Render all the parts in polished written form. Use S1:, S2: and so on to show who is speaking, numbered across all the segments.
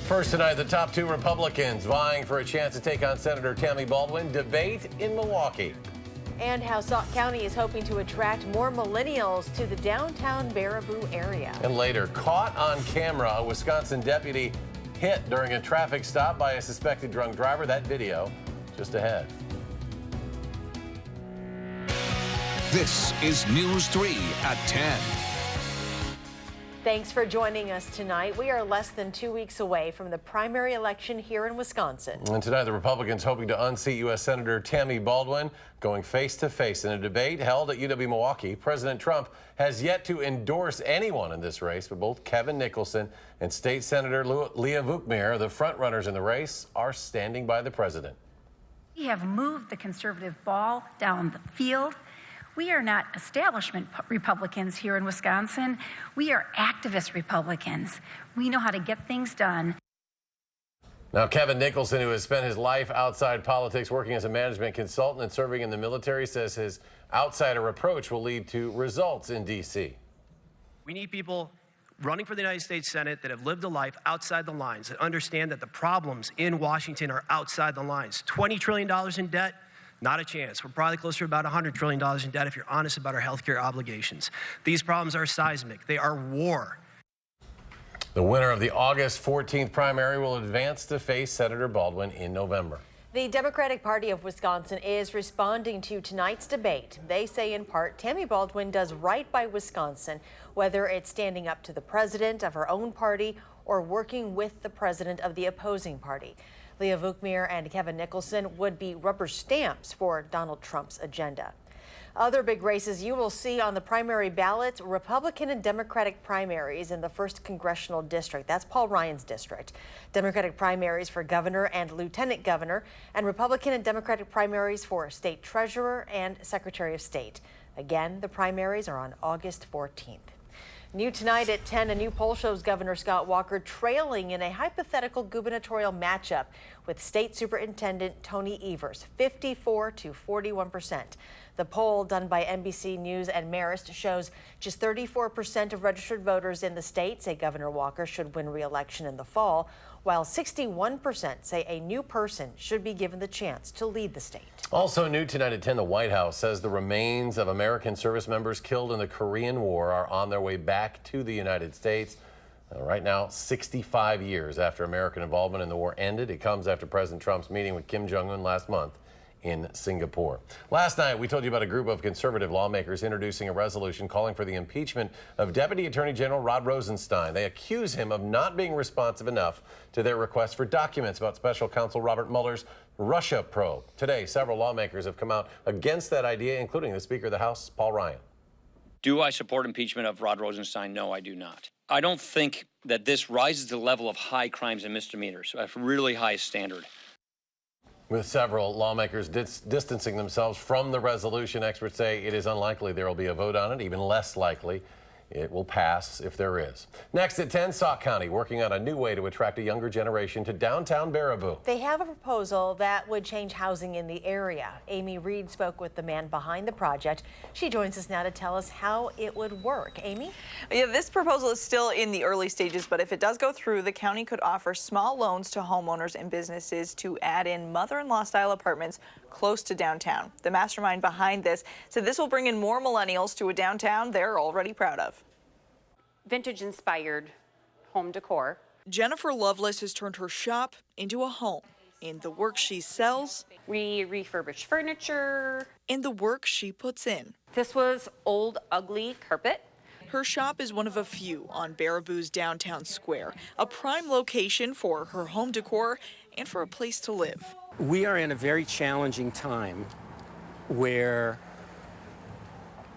S1: First tonight, the top two Republicans vying for a chance to take on Senator Tammy Baldwin debate in Milwaukee.
S2: And how Sauk County is hoping to attract more millennials to the downtown Baraboo area.
S1: And later, caught on camera, a Wisconsin deputy hit during a traffic stop by a suspected drunk driver. That video just ahead.
S3: This is News 3 at 10.
S2: Thanks for joining us tonight. We are less than 2 weeks away from the primary election here in Wisconsin.
S1: And tonight, the Republicans hoping to unseat U.S. Senator Tammy Baldwin, going face-to-face in a debate held at UW-Milwaukee. President Trump has yet to endorse anyone in this race, but both Kevin Nicholson and State Senator Leah Vukmir, the front-runners in the race, are standing by the president.
S4: We have moved the conservative ball down the field. We are not establishment Republicans here in Wisconsin. We are activist Republicans. We know how to get things done.
S1: Now, Kevin Nicholson, who has spent his life outside politics working as a management consultant and serving in the military, says his outsider approach will lead to results in D.C.
S5: We need people running for the United States Senate that have lived a life outside the lines, that understand that the problems in Washington are outside the lines. $20 trillion in debt. Not a chance. We're probably closer to about $100 trillion in debt if you're honest about our healthcare obligations. These problems are seismic. They are war.
S1: The winner of the August 14th primary will advance to face Senator Baldwin in November.
S2: The Democratic Party of Wisconsin is responding to tonight's debate. They say in part Tammy Baldwin does right by Wisconsin, whether it's standing up to the president of her own party or working with the president of the opposing party. Leah Vukmir and Kevin Nicholson would be rubber stamps for Donald Trump's agenda. Other big races you will see on the primary ballot: Republican and Democratic primaries in the 1st Congressional District. That's Paul Ryan's district. Democratic primaries for governor and lieutenant governor, and Republican and Democratic primaries for state treasurer and secretary of state. Again, the primaries are on August 14th. New tonight at 10, a new poll shows Governor Scott Walker trailing in a hypothetical gubernatorial matchup with State Superintendent Tony Evers, 54 to 41%. The poll done by NBC News and Marist shows just 34% of registered voters in the state say Governor Walker should win re-election in the fall, while 61% say a new person should be given the chance to lead the state.
S1: Also new tonight at 10, the White House says the remains of American service members killed in the Korean War are on their way back to the United States. Right now, 65 years after American involvement in the war ended. It comes after President Trump's meeting with Kim Jong-un last month in Singapore. Last night, we told you about a group of conservative lawmakers introducing a resolution calling for the impeachment of Deputy Attorney General Rod Rosenstein. They accuse him of not being responsive enough to their request for documents about Special Counsel Robert Mueller's Russia probe. Today, several lawmakers have come out against that idea, including the Speaker of the House, Paul Ryan.
S6: Do I support impeachment of Rod Rosenstein? No, I do not. I don't think that this rises to the level of high crimes and misdemeanors, a really high standard.
S1: With several lawmakers distancing themselves from the resolution, experts say it is unlikely there will be a vote on it, even less likely it will pass if there is. Next at 10, Sauk County working on a new way to attract a younger generation to downtown Baraboo.
S2: They have a proposal that would change housing in the area. Amy Reed spoke with the man behind the project. She joins us now to tell us how it would work. Amy?
S7: Yeah, this proposal is still in the early stages, but if it does go through, the county could offer small loans to homeowners and businesses to add in mother-in-law style apartments close to downtown. The mastermind behind this said this will bring in more millennials to a downtown they're already proud of.
S8: Vintage-inspired home decor.
S7: Jennifer Lovelace has turned her shop into a home. In the work she sells,
S8: We refurbish furniture.
S7: and the work she puts in.
S8: This was old, ugly carpet.
S7: Her shop is one of a few on Baraboo's downtown square, a prime location for her home decor and for a place to live.
S9: We are in a very challenging time where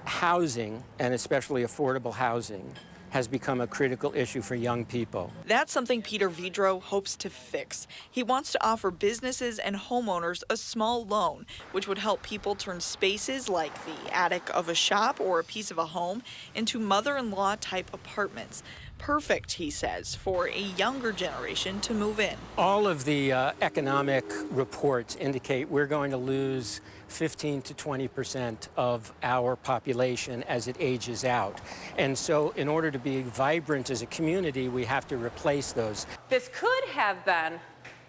S9: housing, and especially affordable housing, has become a critical issue for young people.
S7: That's something Peter Vidro hopes to fix. He wants to offer businesses and homeowners a small loan, which would help people turn spaces like the attic of a shop or a piece of a home into mother-in-law type apartments. Perfect, he says, for a younger generation to move in.
S9: All of the economic reports indicate we're going to lose 15 to 20% of our population as it ages out. And so in order to be vibrant as a community, we have to replace those.
S8: This could have been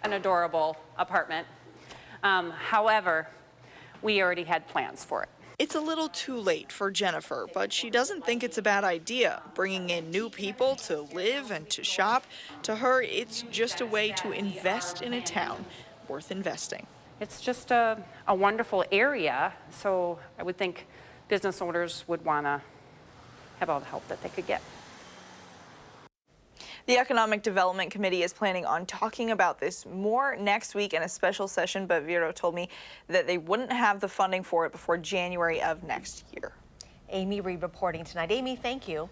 S8: an adorable apartment. However, we already had plans for it.
S7: It's a little too late for Jennifer, but she doesn't think it's a bad idea, bringing in new people to live and to shop. To her, it's just a way to invest in a town worth investing.
S8: It's just a wonderful area, so I would think business owners would want to have all the help that they could get.
S7: The Economic Development Committee is planning on talking about this more next week in a special session, but Vero told me that they wouldn't have the funding for it before January of next year.
S2: Amy Reed reporting tonight. Amy, thank you.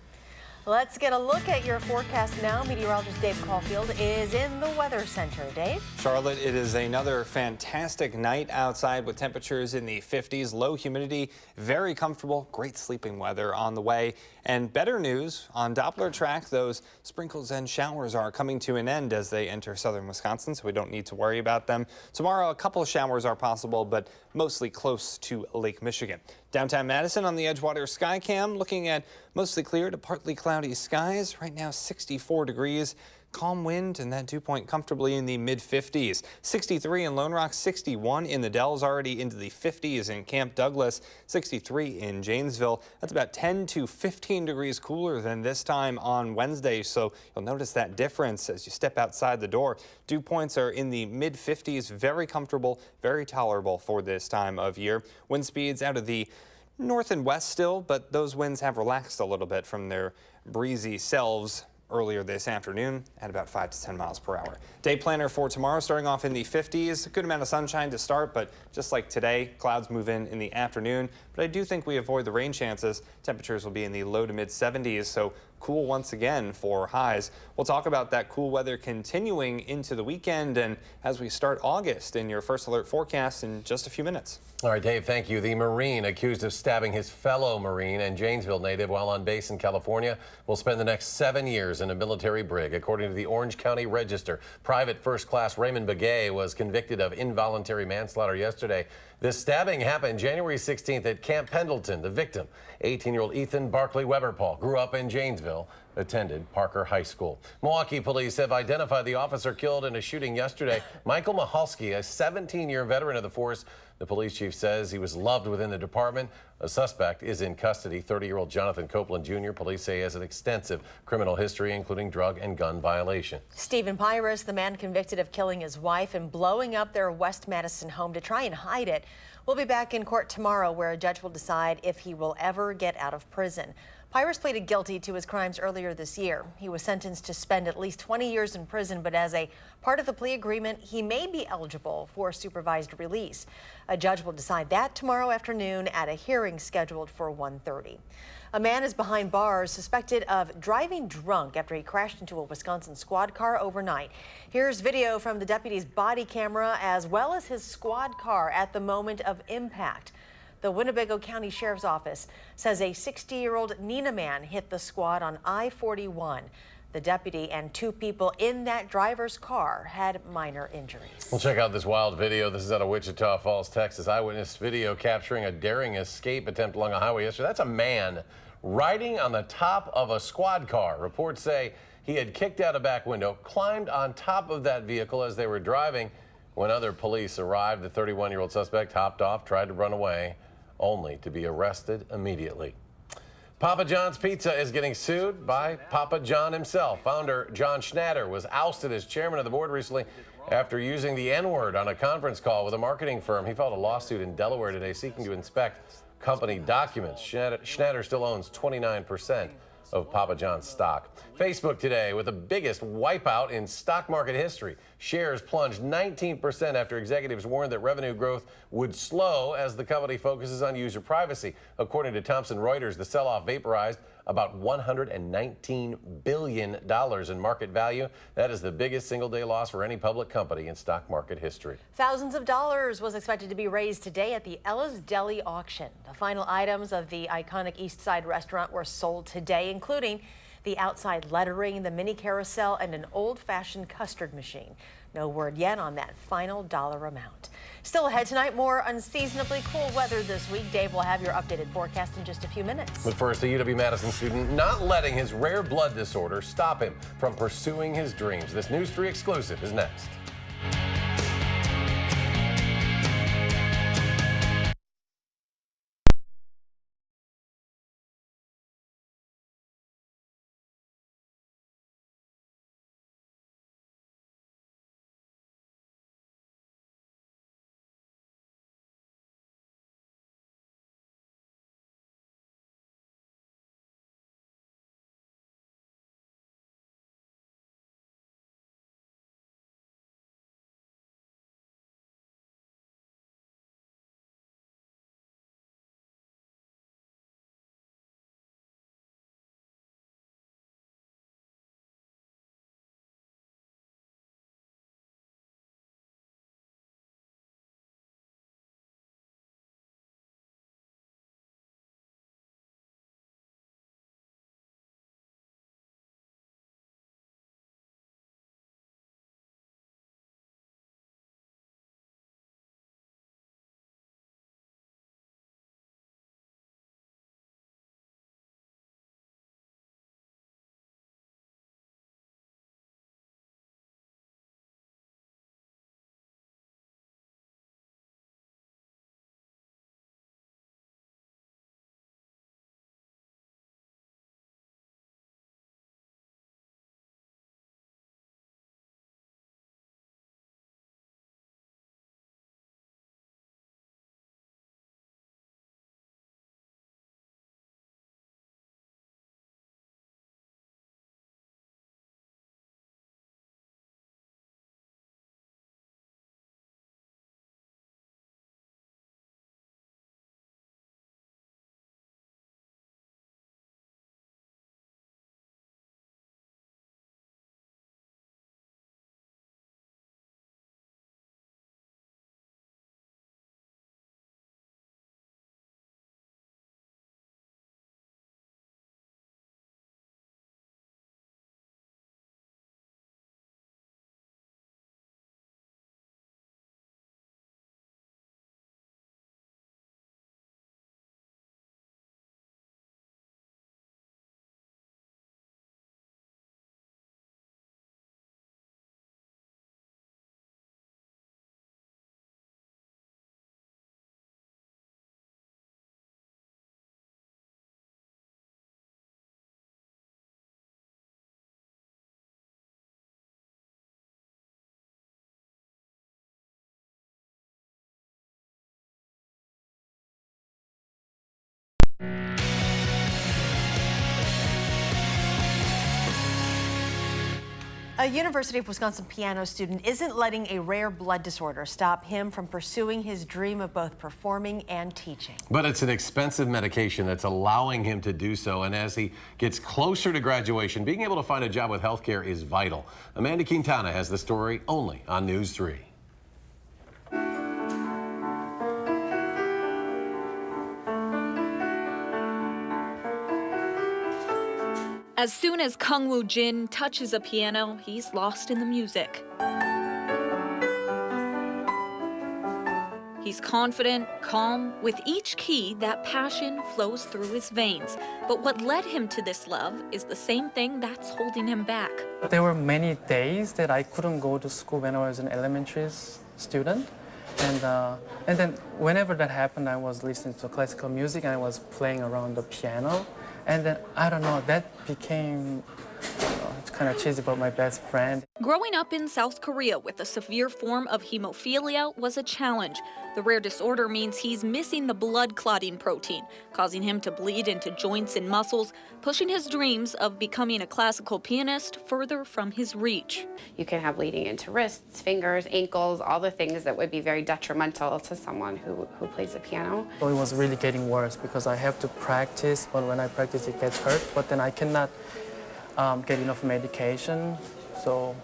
S2: Let's get a look at your forecast now. Meteorologist Dave Caulfield is in the Weather Center. Dave?
S10: Charlotte, it is another fantastic night outside with temperatures in the 50s, low humidity, very comfortable, great sleeping weather on the way. And better news on Doppler track, those sprinkles and showers are coming to an end as they enter southern Wisconsin, so we don't need to worry about them. Tomorrow, a couple of showers are possible, but mostly close to Lake Michigan. Downtown Madison on the Edgewater Skycam, looking at mostly clear to partly cloudy skies. Right now, 64 degrees. Calm wind and that dew point comfortably in the mid-50s. 63 in Lone Rock, 61 in the Dells, already into the 50s in Camp Douglas, 63 in Janesville. That's about 10 to 15 degrees cooler than this time on Wednesday, so you'll notice that difference as you step outside the door. Dew points are in the mid-50s, very comfortable, very tolerable for this time of year. Wind speeds out of the north and west still, but those winds have relaxed a little bit from their breezy selves earlier this afternoon at about 5 to 10 miles per hour. Day planner for tomorrow starting off in the 50s. A good amount of sunshine to start, but just like today, clouds move in the afternoon. But I do think we avoid the rain chances. Temperatures will be in the low to mid 70s, so cool once again for highs. We'll talk about that cool weather continuing into the weekend and as we start August in your first alert forecast in just a few minutes.
S1: All right, Dave, thank you. The Marine accused of stabbing his fellow Marine and Janesville native while on base in California will spend the next 7 years in a military brig. According to the Orange County Register, Private First Class Raymond Begay was convicted of involuntary manslaughter yesterday. This stabbing happened January 16th at Camp Pendleton. The victim, 18-year-old Ethan Barkley Weberpaul, grew up in Janesville, attended Parker High School. Milwaukee police have identified the officer killed in a shooting yesterday. Michael Mahalski, a 17-year veteran of the force. The police chief says he was loved within the department. A suspect is in custody. 30-year-old Jonathan Copeland Jr., police say, has an extensive criminal history, including drug and gun violation.
S2: Stephen Pyrus, the man convicted of killing his wife and blowing up their West Madison home to try and hide it, will be back in court tomorrow, where a judge will decide if he will ever get out of prison. Pyrus pleaded guilty to his crimes earlier this year. He was sentenced to spend at least 20 years in prison, but as a part of the plea agreement, he may be eligible for supervised release. A judge will decide that tomorrow afternoon at a hearing scheduled for 1:30. A man is behind bars suspected of driving drunk after he crashed into a Wisconsin squad car overnight. Here's video from the deputy's body camera as well as his squad car at the moment of impact. The Winnebago County Sheriff's Office says a 60-year-old Neenah man hit the squad on I-41. The deputy and two people in that driver's car had minor injuries.
S1: We'll check out this wild video. This is out of Wichita Falls, Texas. Eyewitness video capturing a daring escape attempt along a highway yesterday. That's a man riding on the top of a squad car. Reports say he had kicked out a back window, climbed on top of that vehicle as they were driving. When other police arrived, the 31-year-old suspect hopped off, tried to run away, only to be arrested immediately. Papa John's Pizza is getting sued by Papa John himself. Founder John Schnatter was ousted as chairman of the board recently after using the N-word on a conference call with a marketing firm. He filed a lawsuit in Delaware today seeking to inspect company documents. Schnatter still owns 29% of Papa John's stock. Facebook today with the biggest wipeout in stock market history. Shares plunged 19% after executives warned that revenue growth would slow as the company focuses on user privacy. According to Thomson Reuters, the sell-off vaporized about $119 billion in market value. That is the biggest single-day loss for any public company in stock market history.
S2: Thousands of dollars was expected to be raised today at the Ella's Deli auction. The final items of the iconic East Side restaurant were sold today, including the outside lettering, the mini carousel, and an old-fashioned custard machine. No word yet on that final dollar amount. Still ahead tonight, more unseasonably cool weather this week. Dave will have your updated forecast in just a few minutes.
S1: But first, a UW-Madison student not letting his rare blood disorder stop him from pursuing his dreams. This News 3 exclusive is next.
S2: A University of Wisconsin piano student isn't letting a rare blood disorder stop him from pursuing his dream of both performing and teaching.
S1: But it's an expensive medication that's allowing him to do so. And as he gets closer to graduation, being able to find a job with healthcare is vital. Amanda Quintana has the story only on News 3.
S11: As soon as Kung Woo Jin touches a piano, he's lost in the music. He's confident, calm. With each key, that passion flows through his veins. But what led him to this love is the same thing that's holding him back.
S12: There were many days that I couldn't go to school when I was an elementary student. And then whenever that happened, I was listening to classical music and I was playing around the piano. And then, I don't know, that became kind of cheesy, but my best friend.
S11: Growing up in South Korea with a severe form of hemophilia was a challenge. The rare disorder means he's missing the blood clotting protein, causing him to bleed into joints and muscles, pushing his dreams of becoming a classical pianist further from his reach.
S13: You can have bleeding into wrists, fingers, ankles, all the things that would be very detrimental to someone who plays the piano.
S12: So it was really getting worse because I have to practice, but when I practice it gets hurt, but then I cannot get enough medication. So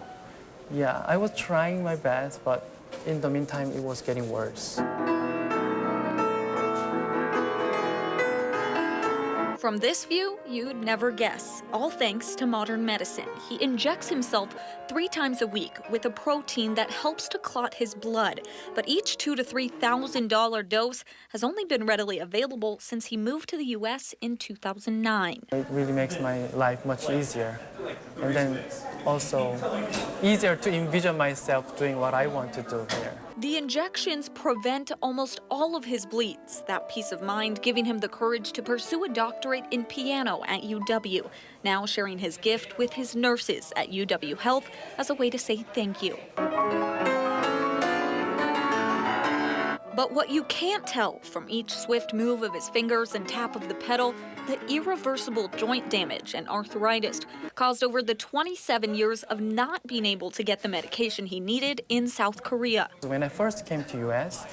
S12: yeah, I was trying my best, but in the meantime, it was getting worse.
S11: From this view, you'd never guess. All thanks to modern medicine. He injects himself 3 times a week with a protein that helps to clot his blood. But each $2,000 to $3,000 dose has only been readily available since he moved to the U.S. in 2009.
S12: It really makes my life much easier. And then also easier to envision myself doing what I want to do here.
S11: The injections prevent almost all of his bleeds, that peace of mind giving him the courage to pursue a doctorate in piano at UW, now sharing his gift with his nurses at UW Health as a way to say thank you. But what you can't tell from each swift move of his fingers and tap of the pedal, the irreversible joint damage and arthritis caused over the 27 years of not being able to get the medication he needed in South Korea.
S12: When I first came to US,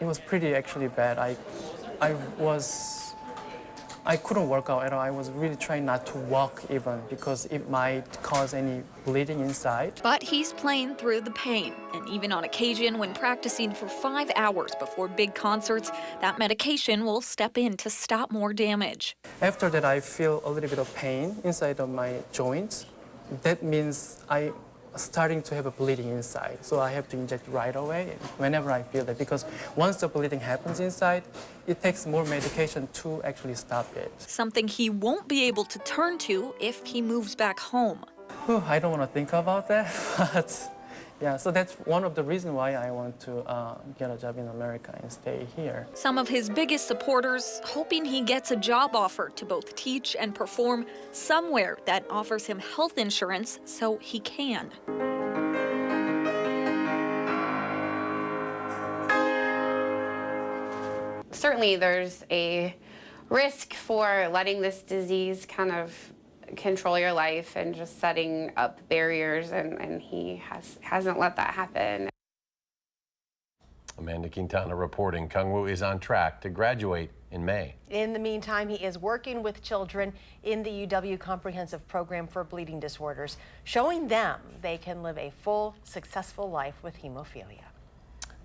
S12: it was pretty actually bad. I couldn't work out at all. I was really trying not to walk even because it might cause any bleeding inside.
S11: But he's playing through the pain. And even on occasion, when practicing for 5 hours before big concerts, that medication will step in to stop more damage.
S12: After that, I feel a little bit of pain inside of my joints. That means I'm starting to have a bleeding inside. So I have to inject right away whenever I feel that, because once the bleeding happens inside, it takes more medication to actually stop it.
S11: Something he won't be able to turn to if he moves back home.
S12: I don't want to think about that, but yeah, so that's one of the reasons why I want to get a job in America and stay here.
S11: Some of his biggest supporters hoping he gets a job offer to both teach and perform somewhere that offers him health insurance so he can.
S13: Certainly there's a risk for letting this disease kind of control your life and just setting up barriers, and he hasn't let that happen.
S1: Amanda Quintana reporting. Kung-woo is on track to graduate in May.
S2: In the meantime, he is working with children in the UW Comprehensive Program for Bleeding Disorders, showing them they can live a full, successful life with hemophilia.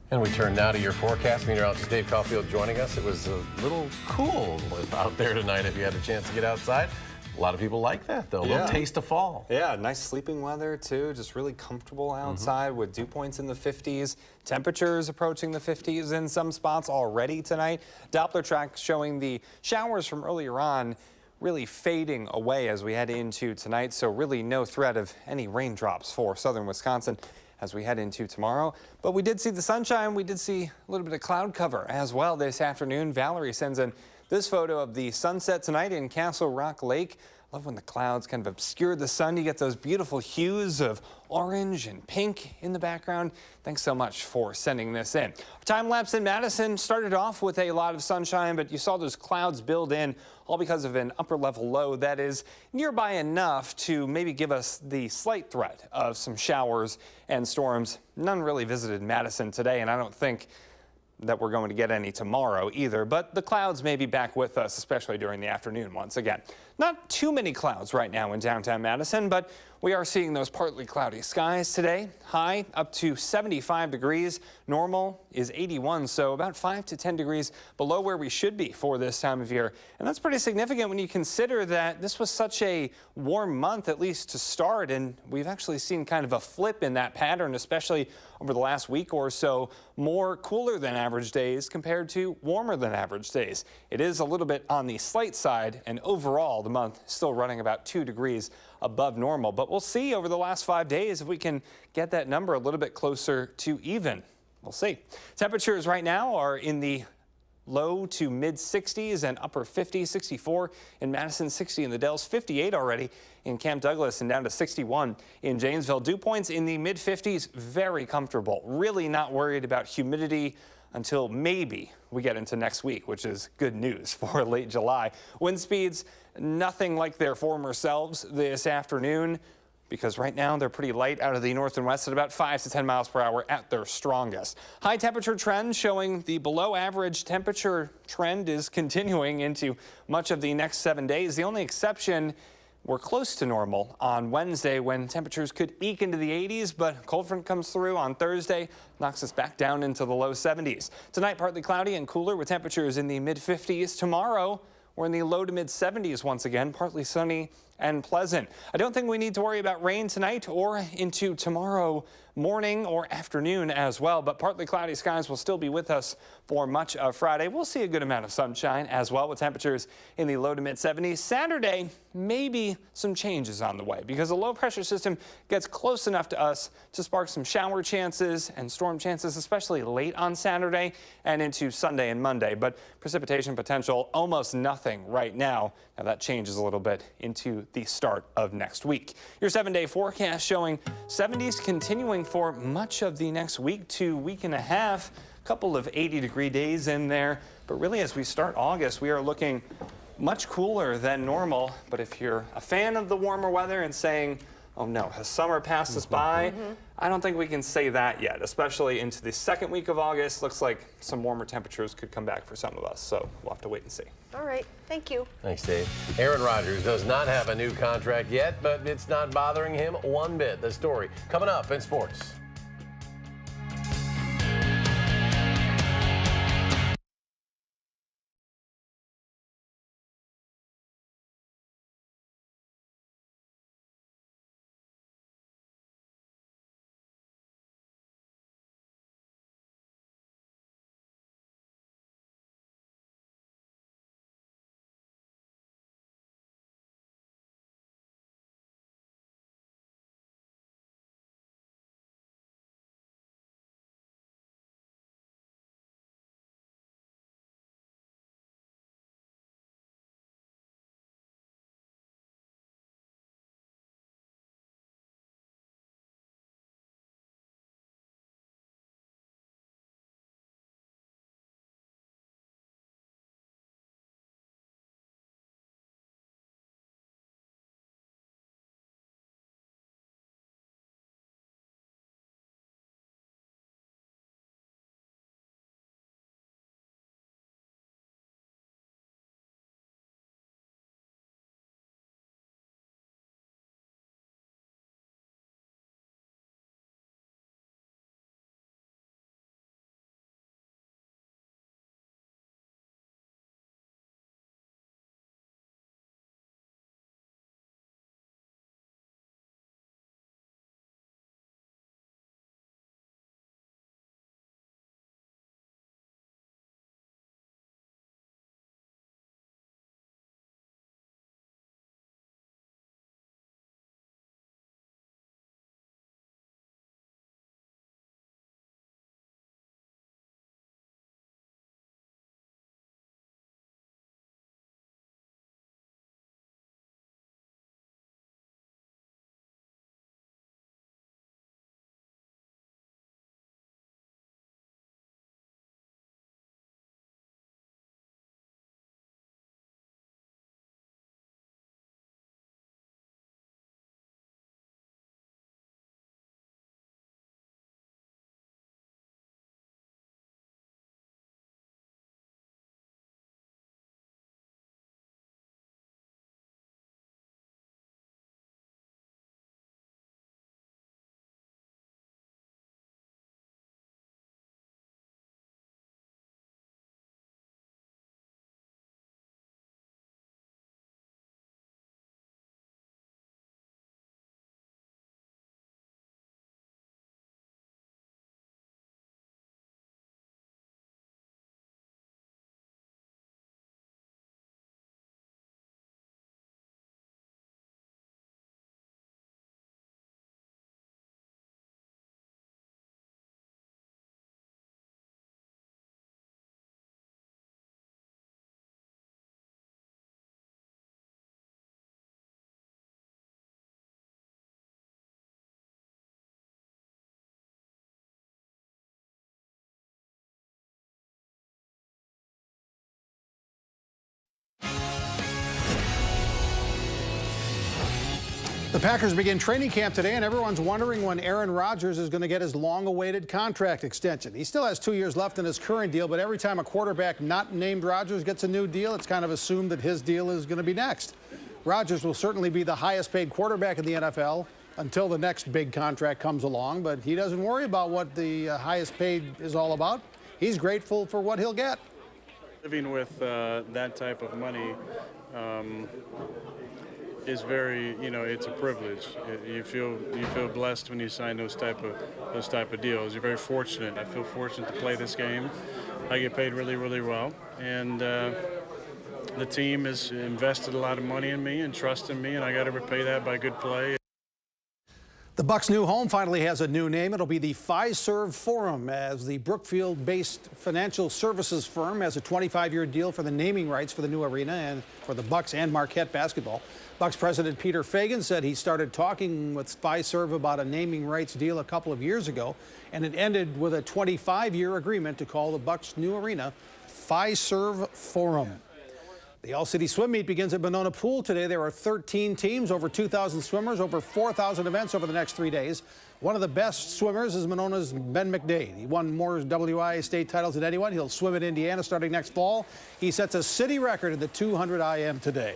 S1: And we turn now to your forecast. Meteorologist Dave Caulfield joining us. It was a little cool out there tonight if you had a chance to get outside. A lot of people like that, though. A little taste of fall.
S10: Yeah, nice sleeping weather, too. Just really comfortable outside with dew points in the 50s. Temperatures approaching the 50s in some spots already tonight. Doppler track showing the showers from earlier on really fading away as we head into tonight. So really no threat of any raindrops for southern Wisconsin as we head into tomorrow. But we did see the sunshine. We did see a little bit of cloud cover as well this afternoon. Valerie sends in this photo of the sunset tonight in Castle Rock Lake. Love when the clouds kind of obscure the sun. You get those beautiful hues of orange and pink in the background. Thanks so much for sending this in. Our time lapse in Madison started off with a lot of sunshine, but you saw those clouds build in all because of an upper level low that is nearby enough to maybe give us the slight threat of some showers and storms. None really visited Madison today, and I don't think that we're going to get any tomorrow either, but the clouds may be back with us, especially during the afternoon once again. Not too many clouds right now in downtown Madison, but we are seeing those partly cloudy skies today. High up to 75 degrees. Normal is 81, so about 5 to 10 degrees below where we should be for this time of year. And that's pretty significant when you consider that this was such a warm month, at least to start, and we've actually seen kind of a flip in that pattern, especially over the last week or so. More cooler than average days compared to warmer than average days. It is a little bit on the slight side, and overall the month still running about 2 degrees above normal. But we'll see over the last 5 days if we can get that number a little bit closer to even. We'll see. Temperatures right now are in the low to mid 60s and upper 50s, 64 in Madison, 60 in the Dells, 58 already in Camp Douglas, and down to 61 in Janesville. Dew points in the mid 50s, very comfortable. Really not worried about humidity until maybe we get into next week, which is good news for late July. Wind speeds, nothing like their former selves this afternoon, because right now they're pretty light out of the north and west at about 5 to 10 miles per hour at their strongest. High temperature trend showing the below average temperature trend is continuing into much of the next 7 days. The only exception, we're close to normal on Wednesday when temperatures could eke into the 80s, but cold front comes through on Thursday, knocks us back down into the low 70s. Tonight, partly cloudy and cooler with temperatures in the mid 50s. Tomorrow, We're in the low to mid 70s once again, partly sunny and pleasant. I don't think we need to worry about rain tonight or into tomorrow morning or afternoon as well, but partly cloudy skies will still be with us for much of Friday. We'll see a good amount of sunshine as well, with temperatures in the low to mid 70s. Saturday, maybe some changes on the way because a low pressure system gets close enough to us to spark some shower chances and storm chances, especially late on Saturday and into Sunday and Monday. But precipitation potential almost nothing right now. Now that changes a little bit into the start of next week. Your 7-day forecast showing 70s continuing for much of the next week to week and a half. A couple of 80-degree days in there, but really as we start August, we are looking much cooler than normal. But if you're a fan of the warmer weather and saying, oh no, has summer passed us by? I don't think we can say that yet, especially into the second week of August. Looks like some warmer temperatures could come back for some of us, so we'll have to wait and see.
S2: All right, thank you.
S1: Thanks, Dave. Aaron Rodgers does not have a new contract yet, but it's not bothering him one bit. The story coming up in sports.
S14: The Packers begin training camp today, and everyone's wondering when Aaron Rodgers is going to get his long-awaited contract extension. He still has 2 years left in his current deal, but every time a quarterback not named Rodgers gets a new deal, it's kind of assumed that his deal is going to be next. Rodgers will certainly be the highest-paid quarterback in the NFL until the next big contract comes along, but he doesn't worry about what the highest paid is all about. He's grateful for what he'll get.
S15: Living with that type of money is very, it's a privilege. You feel blessed when you sign those type of deals. You're very fortunate. I feel fortunate to play this game. I get paid really, really well, and the team has invested a lot of money in me and trust in me, and I got to repay that by good play.
S14: The Bucks' new home finally has a new name. It'll be the Fiserv Forum, as the Brookfield-based financial services firm has a 25-year deal for the naming rights for the new arena and for the Bucks and Marquette basketball. Bucks president Peter Fagan said he started talking with Fiserv about a naming rights deal a couple of years ago, and it ended with a 25-year agreement to call the Bucks' new arena Fiserv Forum. The All-City Swim Meet begins at Monona Pool today. There are 13 teams, over 2,000 swimmers, over 4,000 events over the next 3 days. One of the best swimmers is Monona's Ben McDade. He won more WIA state titles than anyone. He'll swim at Indiana starting next fall. He sets a city record in the 200 IM today.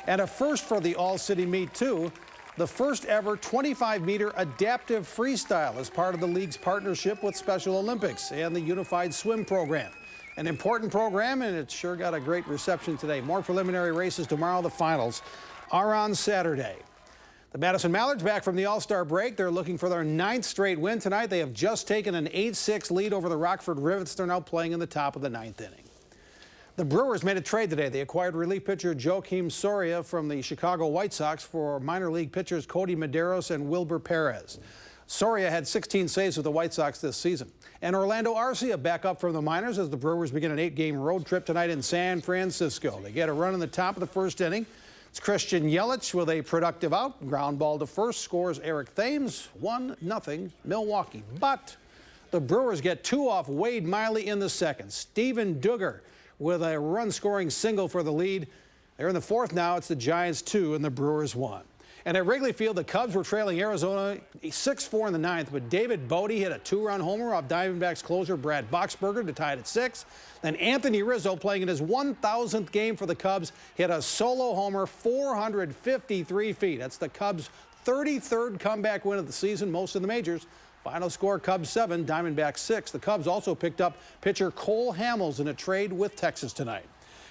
S14: And a first for the All-City Meet, too. The first ever 25-meter adaptive freestyle as part of the league's partnership with Special Olympics and the Unified Swim Program. An important program, and it sure got a great reception today. More preliminary races tomorrow. The finals are on Saturday. The Madison Mallards back from the All-Star break. They're looking for their 9th straight win tonight. They have just taken an 8-6 lead over the Rockford Rivets. They're now playing in the top of the 9th inning. The Brewers made a trade today. They acquired relief pitcher Joakim Soria from the Chicago White Sox for minor league pitchers Cody Medeiros and Wilber Perez. Soria had 16 saves with the White Sox this season. And Orlando Arcia back up from the minors as the Brewers begin an 8-game road trip tonight in San Francisco. They get a run in the top of the first inning. It's Christian Yelich with a productive out. Ground ball to first, scores Eric Thames. 1-0 Milwaukee. But the Brewers get 2 off Wade Miley in the second. Steven Duggar with a run-scoring single for the lead. They're in the fourth now. It's the Giants 2 and the Brewers 1. And at Wrigley Field, the Cubs were trailing Arizona 6-4 in the 9th, but David Bodie hit a 2-run homer off Diamondbacks closer Brad Boxberger to tie it at 6. Then Anthony Rizzo, playing in his 1,000th game for the Cubs, hit a solo homer 453 feet. That's the Cubs' 33rd comeback win of the season, most in the majors. Final score, Cubs 7, Diamondbacks 6. The Cubs also picked up pitcher Cole Hamels in a trade with Texas tonight.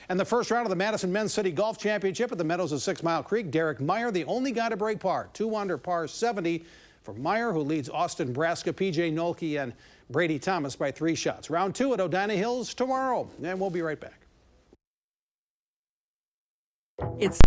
S14: And the first round of the Madison Men's City Golf Championship at the Meadows of 6 Mile Creek, Derek Meyer, the only guy to break par, 2 under par 70 for Meyer, who leads Austin Braska, P.J. Nolke, and Brady Thomas by 3 shots. Round 2 at Odina Hills tomorrow, and we'll be right back.
S16: It's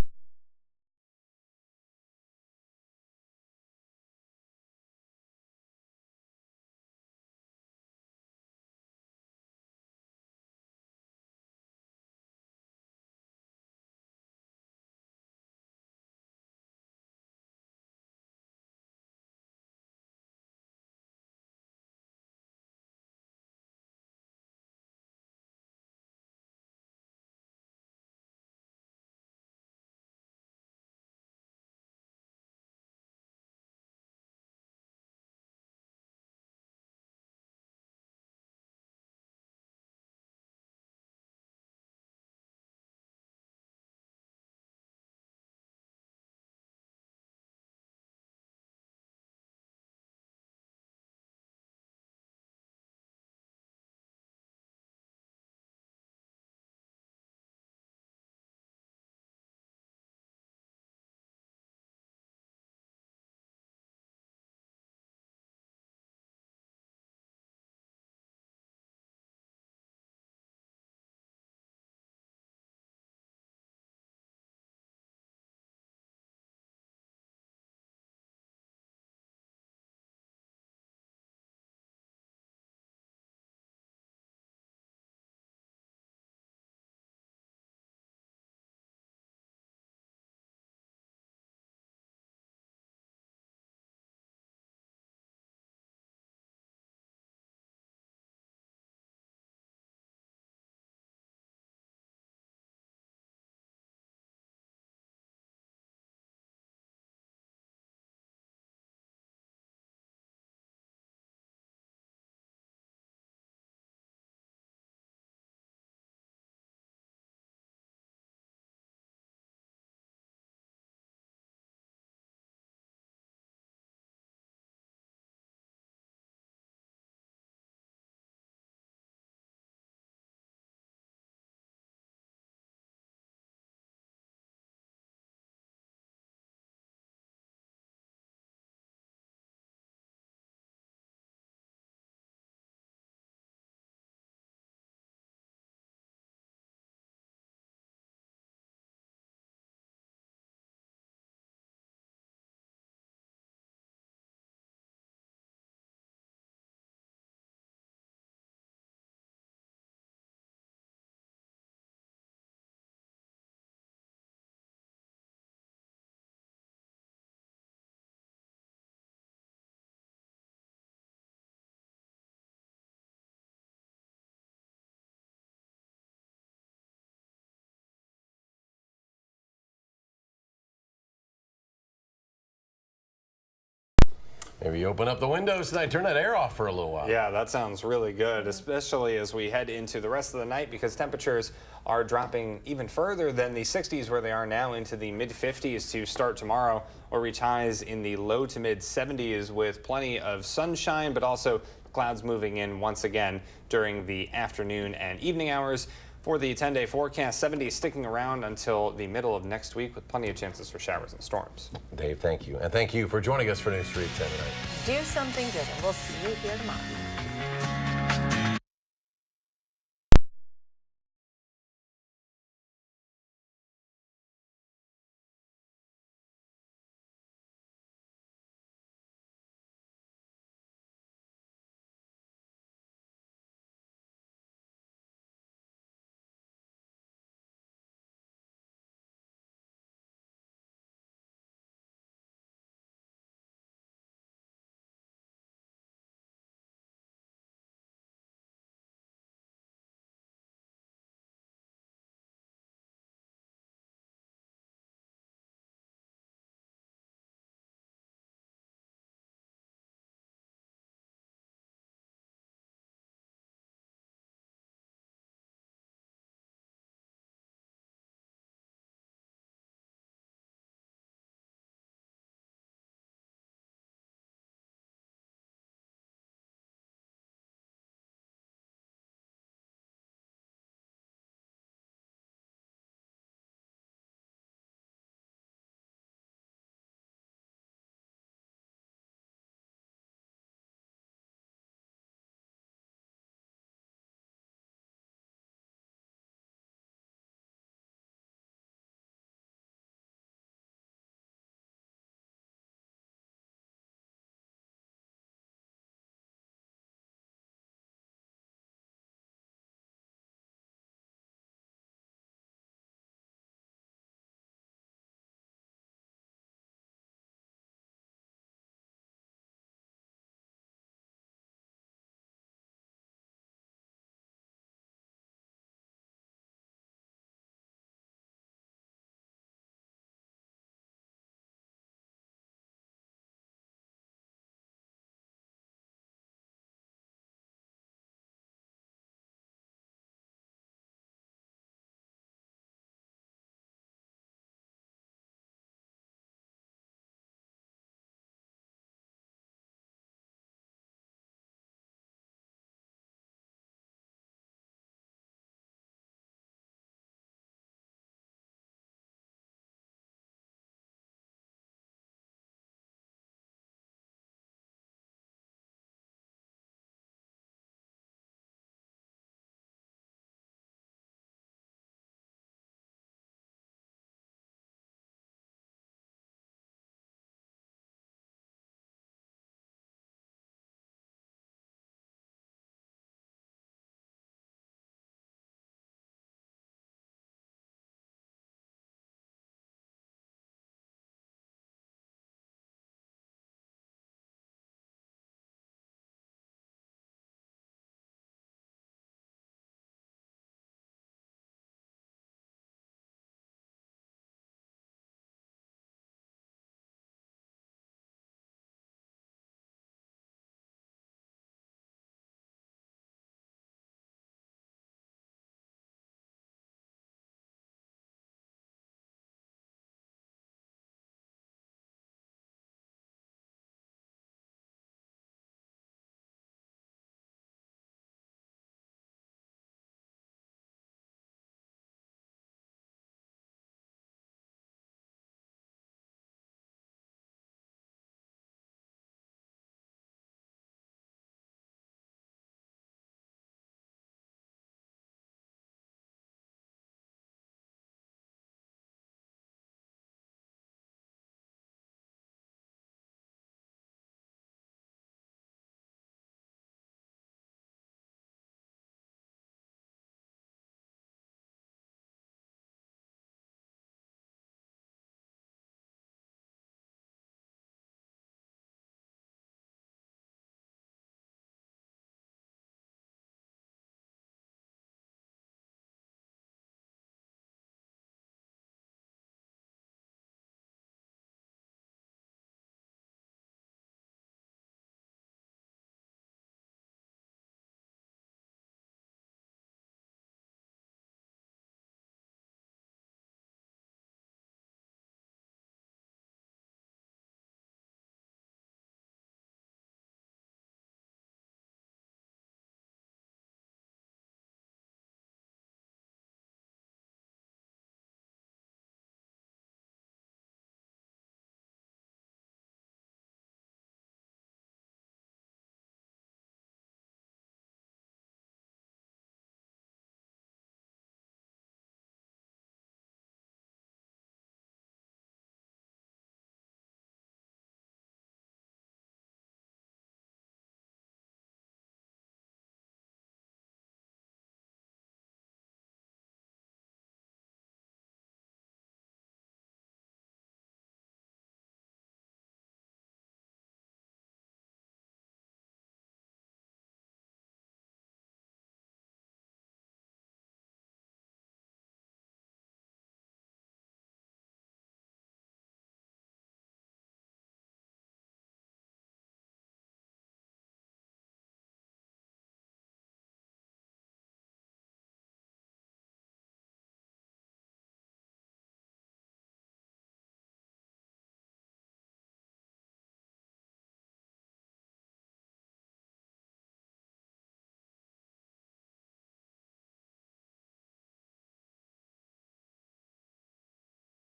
S1: Maybe you open up the windows tonight, turn that air off for a little while.
S10: Yeah, that sounds really good, especially as we head into the rest of the night because temperatures are dropping even further than the 60s where they are now into the mid-50s to start tomorrow, or reach highs in the low to mid-70s with plenty of sunshine, but also clouds moving in once again during the afternoon and evening hours. For the 10-day forecast, 70 sticking around until the middle of next week with plenty of chances for showers and storms.
S1: Dave, thank you. And thank you for joining us for News 3 at 10 tonight.
S2: Do something good, and we'll see you here tomorrow.